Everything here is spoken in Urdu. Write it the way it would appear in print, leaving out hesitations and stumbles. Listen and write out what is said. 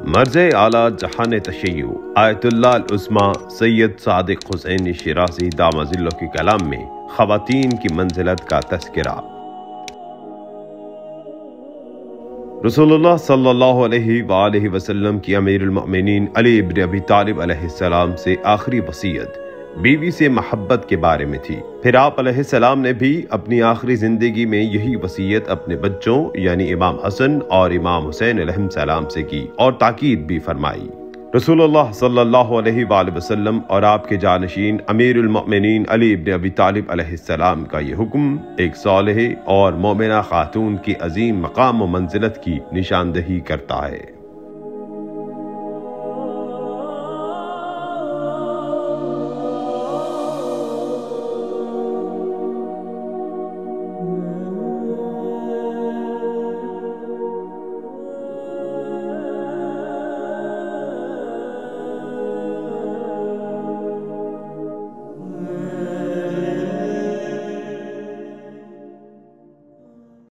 مرز اعلیٰ جہان تشیع آیت اللہ العظمی سید صادق حسین شیرازی دامہ ظلہ کے کلام میں خواتین کی منزلت کا تذکرہ۔ رسول اللہ صلی اللہ علیہ وآلہ وسلم کی امیر المؤمنین علی بن ابی طالب علیہ السلام سے آخری وصیت بیوی سے محبت کے بارے میں تھی۔ پھر آپ علیہ السلام نے بھی اپنی آخری زندگی میں یہی وصیت اپنے بچوں یعنی امام حسن اور امام حسین علیہ السلام سے کی اور تاکید بھی فرمائی۔ رسول اللہ صلی اللہ علیہ وآلہ وسلم اور آپ کے جانشین امیر المؤمنین علی بن ابی طالب علیہ السلام کا یہ حکم ایک صالح اور مومنہ خاتون کی عظیم مقام و منزلت کی نشاندہی کرتا ہے۔